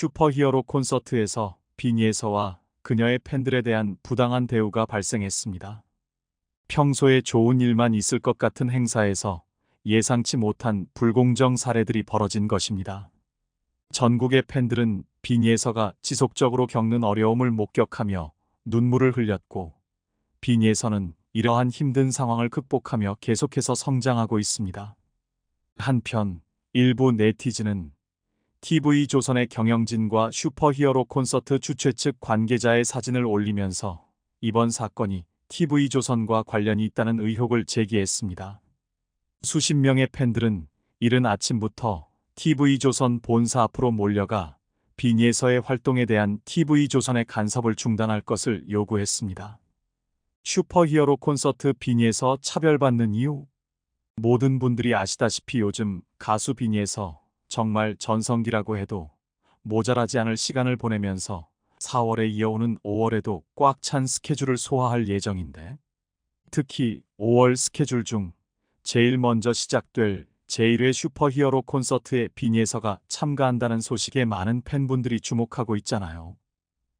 슈퍼히어로 콘서트에서 비니에서와 그녀의 팬들에 대한 부당한 대우가 발생했습니다. 평소에 좋은 일만 있을 것 같은 행사에서 예상치 못한 불공정 사례들이 벌어진 것입니다. 전국의 팬들은 비니에서가 지속적으로 겪는 어려움을 목격하며 눈물을 흘렸고, 비니에서는 이러한 힘든 상황을 극복하며 계속해서 성장하고 있습니다. 한편 일부 네티즌은 TV조선의 경영진과 슈퍼히어로 콘서트 주최 측 관계자의 사진을 올리면서 이번 사건이 TV조선과 관련이 있다는 의혹을 제기했습니다. 수십 명의 팬들은 이른 아침부터 TV조선 본사 앞으로 몰려가 비니에서의 활동에 대한 TV조선의 간섭을 중단할 것을 요구했습니다. 슈퍼히어로 콘서트 비니에서 차별받는 이유? 모든 분들이 아시다시피 요즘 가수 비니에서 정말 전성기라고 해도 모자라지 않을 시간을 보내면서 4월에 이어오는 5월에도 꽉 찬 스케줄을 소화할 예정인데, 특히 5월 스케줄 중 제일 먼저 시작될 제1회 슈퍼히어로 콘서트에 비니에서가 참가한다는 소식에 많은 팬분들이 주목하고 있잖아요.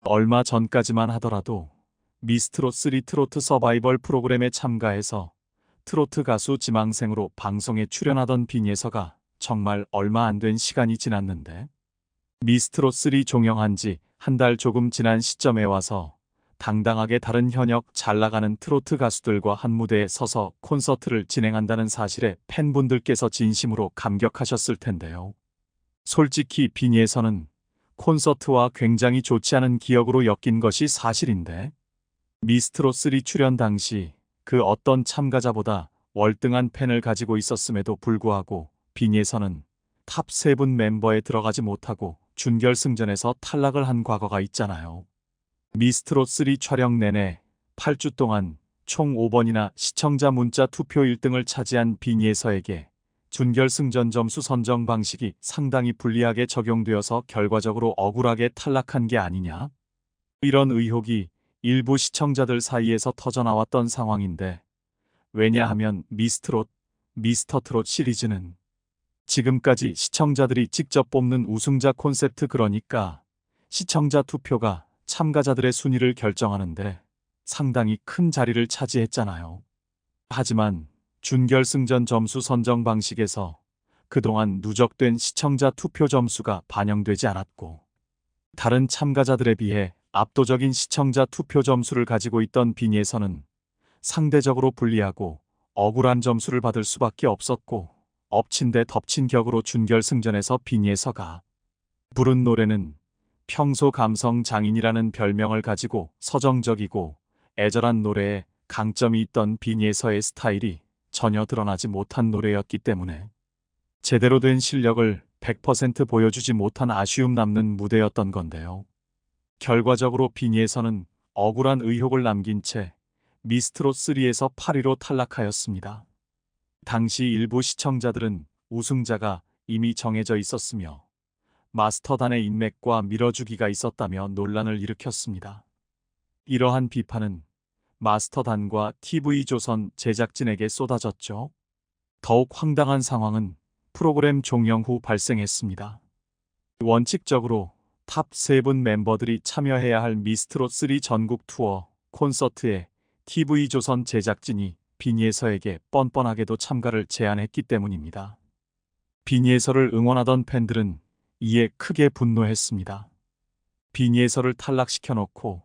얼마 전까지만 하더라도 미스트롯3 트로트 서바이벌 프로그램에 참가해서 트로트 가수 지망생으로 방송에 출연하던 비니에서가 정말 얼마 안 된 시간이 지났는데, 미스트롯3 종영한 지 한 달 조금 지난 시점에 와서 당당하게 다른 현역 잘 나가는 트로트 가수들과 한 무대에 서서 콘서트를 진행한다는 사실에 팬분들께서 진심으로 감격하셨을 텐데요. 솔직히 비니에서는 콘서트와 굉장히 좋지 않은 기억으로 엮인 것이 사실인데, 미스트롯3 출연 당시 그 어떤 참가자보다 월등한 팬을 가지고 있었음에도 불구하고 비니에서는 탑 3분 멤버에 들어가지 못하고 준결승전에서 탈락을 한 과거가 있잖아요. 미스트롯3 촬영 내내 8주 동안 총 5번이나 시청자 문자 투표 1등을 차지한 비니에서에게 준결승전 점수 선정 방식이 상당히 불리하게 적용되어서 결과적으로 억울하게 탈락한 게 아니냐? 이런 의혹이 일부 시청자들 사이에서 터져나왔던 상황인데, 왜냐하면 미스터트롯 시리즈는 지금까지 시청자들이 직접 뽑는 우승자 콘셉트, 그러니까 시청자 투표가 참가자들의 순위를 결정하는데 상당히 큰 자리를 차지했잖아요. 하지만 준결승전 점수 선정 방식에서 그동안 누적된 시청자 투표 점수가 반영되지 않았고, 다른 참가자들에 비해 압도적인 시청자 투표 점수를 가지고 있던 비니에서는 상대적으로 불리하고 억울한 점수를 받을 수밖에 없었고, 엎친 데 덮친 격으로 준결승전에서 비니에서가 부른 노래는 평소 감성 장인이라는 별명을 가지고 서정적이고 애절한 노래에 강점이 있던 비니에서의 스타일이 전혀 드러나지 못한 노래였기 때문에 제대로 된 실력을 100% 보여주지 못한 아쉬움 남는 무대였던 건데요. 결과적으로 비니에서는 억울한 의혹을 남긴 채 미스트롯3에서 8위로 탈락하였습니다. 당시 일부 시청자들은 우승자가 이미 정해져 있었으며 마스터단의 인맥과 밀어주기가 있었다며 논란을 일으켰습니다. 이러한 비판은 마스터단과 TV조선 제작진에게 쏟아졌죠. 더욱 황당한 상황은 프로그램 종영 후 발생했습니다. 원칙적으로 탑 3분 멤버들이 참여해야 할 미스트롯3 전국 투어 콘서트에 TV조선 제작진이 비니에서에게 뻔뻔하게도 참가를 제안했기 때문입니다. 비니에서를 응원하던 팬들은 이에 크게 분노했습니다. 비니에서를 탈락시켜놓고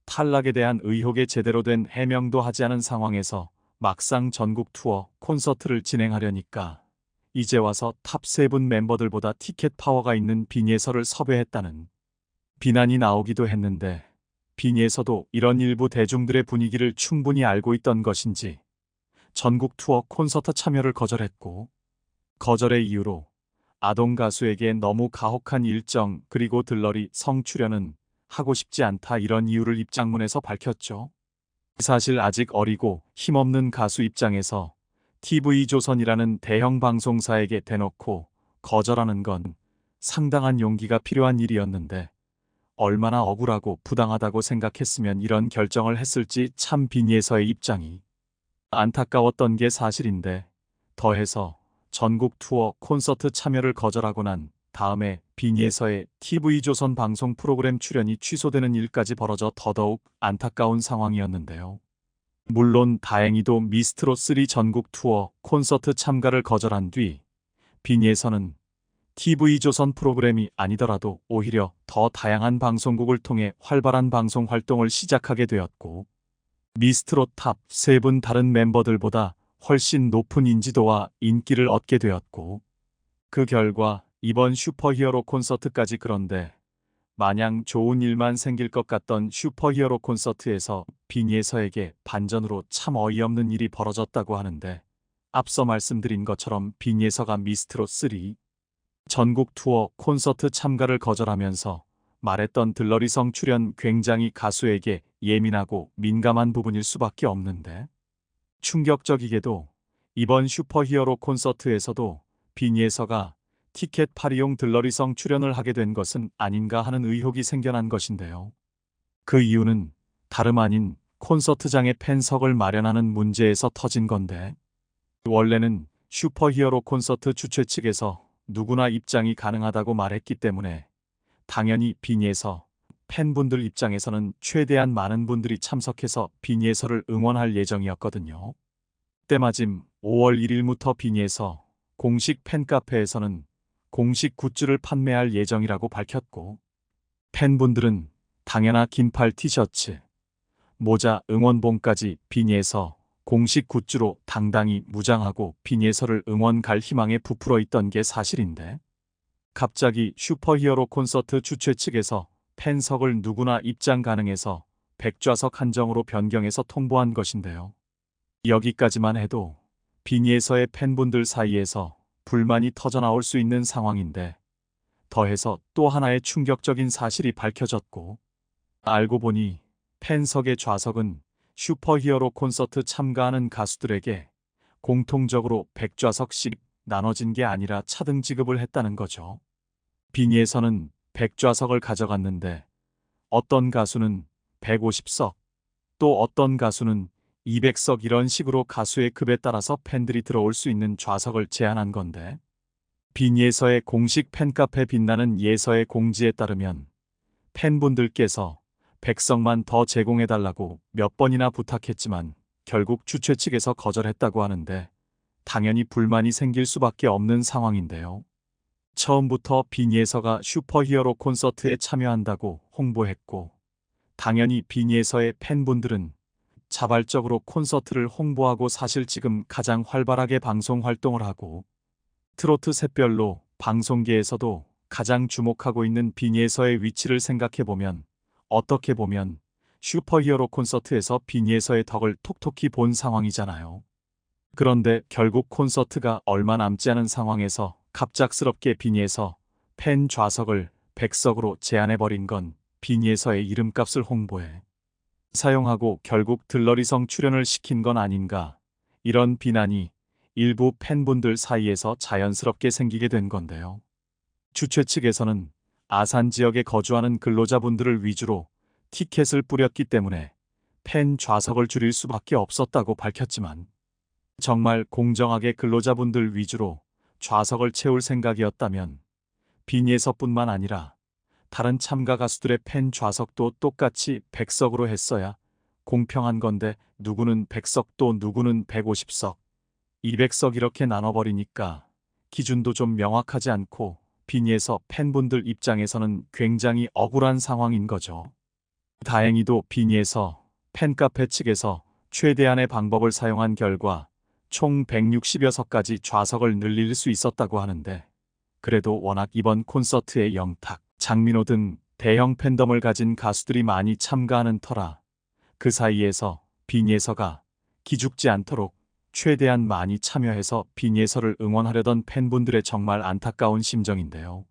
탈락에 대한 의혹에 제대로 된 해명도 하지 않은 상황에서 막상 전국 투어 콘서트를 진행하려니까 이제 와서 탑 3분 멤버들보다 티켓 파워가 있는 비니에서를 섭외했다는 비난이 나오기도 했는데, 비니에서도 이런 일부 대중들의 분위기를 충분히 알고 있던 것인지 전국 투어 콘서트 참여를 거절했고, 거절의 이유로 아동 가수에게 너무 가혹한 일정 그리고 들러리 성 출연은 하고 싶지 않다, 이런 이유를 입장문에서 밝혔죠. 사실 아직 어리고 힘없는 가수 입장에서 TV조선이라는 대형 방송사에게 대놓고 거절하는 건 상당한 용기가 필요한 일이었는데, 얼마나 억울하고 부당하다고 생각했으면 이런 결정을 했을지 참 비니에서의 입장이 안타까웠던 게 사실인데, 더해서 전국 투어 콘서트 참여를 거절하고 난 다음에 빈예서의 TV조선 방송 프로그램 출연이 취소되는 일까지 벌어져 더더욱 안타까운 상황이었는데요. 물론 다행히도 미스트롯3 전국 투어 콘서트 참가를 거절한 뒤 빈예서는 TV조선 프로그램이 아니더라도 오히려 더 다양한 방송국을 통해 활발한 방송 활동을 시작하게 되었고, 미스트롯 탑 3분 다른 멤버들보다 훨씬 높은 인지도와 인기를 얻게 되었고, 그 결과 이번 슈퍼히어로 콘서트까지. 그런데 마냥 좋은 일만 생길 것 같던 슈퍼히어로 콘서트에서 빈예서에게 반전으로 참 어이없는 일이 벌어졌다고 하는데, 앞서 말씀드린 것처럼 빈예서가 미스트롯3 전국 투어 콘서트 참가를 거절하면서 말했던 들러리성 출연, 굉장히 가수에게 예민하고 민감한 부분일 수밖에 없는데, 충격적이게도 이번 슈퍼히어로 콘서트에서도 빈예서가 티켓 팔이용 들러리성 출연을 하게 된 것은 아닌가 하는 의혹이 생겨난 것인데요. 그 이유는 다름 아닌 콘서트장에 팬석을 마련하는 문제에서 터진 건데, 원래는 슈퍼히어로 콘서트 주최 측에서 누구나 입장이 가능하다고 말했기 때문에 당연히 빈예서 팬분들 입장에서는 최대한 많은 분들이 참석해서 빈예서를 응원할 예정이었거든요. 때마침 5월 1일부터 빈예서 공식 팬카페에서는 공식 굿즈를 판매할 예정이라고 밝혔고, 팬분들은 당연한 긴팔 티셔츠, 모자, 응원봉까지 빈예서 공식 굿즈로 당당히 무장하고 빈예서를 응원 갈 희망에 부풀어 있던 게 사실인데, 갑자기 슈퍼히어로 콘서트 주최 측에서 팬석을 누구나 입장 가능해서 100좌석 한정으로 변경해서 통보한 것인데요. 여기까지만 해도 빈예서의 팬분들 사이에서 불만이 터져나올 수 있는 상황인데, 더해서 또 하나의 충격적인 사실이 밝혀졌고, 알고 보니 팬석의 좌석은 슈퍼히어로 콘서트 참가하는 가수들에게 공통적으로 100좌석씩 나눠진 게 아니라 차등 지급을 했다는 거죠. 빈예서는 100좌석을 가져갔는데 어떤 가수는 150석, 또 어떤 가수는 200석, 이런 식으로 가수의 급에 따라서 팬들이 들어올 수 있는 좌석을 제한한 건데, 빈예서의 공식 팬카페 빛나는 예서의 공지에 따르면 팬분들께서 100석만 더 제공해달라고 몇 번이나 부탁했지만 결국 주최 측에서 거절했다고 하는데, 당연히 불만이 생길 수밖에 없는 상황인데요. 처음부터 빈예서가 슈퍼히어로 콘서트에 참여한다고 홍보했고, 당연히 빈예서의 팬분들은 자발적으로 콘서트를 홍보하고, 사실 지금 가장 활발하게 방송 활동을 하고 트로트 샛별로 방송계에서도 가장 주목하고 있는 빈예서의 위치를 생각해보면, 어떻게 보면 슈퍼히어로 콘서트에서 빈예서의 덕을 톡톡히 본 상황이잖아요. 그런데 결국 콘서트가 얼마 남지 않은 상황에서 갑작스럽게 빈예서 팬 좌석을 100석으로 제한해버린 건 빈예서의 이름값을 홍보해 사용하고 결국 들러리성 출연을 시킨 건 아닌가, 이런 비난이 일부 팬분들 사이에서 자연스럽게 생기게 된 건데요. 주최 측에서는 아산 지역에 거주하는 근로자분들을 위주로 티켓을 뿌렸기 때문에 팬 좌석을 줄일 수밖에 없었다고 밝혔지만, 정말 공정하게 근로자분들 위주로 좌석을 채울 생각이었다면 빈예서뿐만 아니라 다른 참가 가수들의 팬 좌석도 똑같이 100석으로 했어야 공평한 건데, 누구는 100석 또 누구는 150석, 200석 이렇게 나눠버리니까 기준도 좀 명확하지 않고 빈예서 팬분들 입장에서는 굉장히 억울한 상황인 거죠. 다행히도 빈예서 팬카페 측에서 최대한의 방법을 사용한 결과 총 160여 석까지 좌석을 늘릴 수 있었다고 하는데, 그래도 워낙 이번 콘서트에 영탁, 장민호 등 대형 팬덤을 가진 가수들이 많이 참가하는 터라 그 사이에서 빈예서가 기죽지 않도록 최대한 많이 참여해서 빈예서를 응원하려던 팬분들의 정말 안타까운 심정인데요.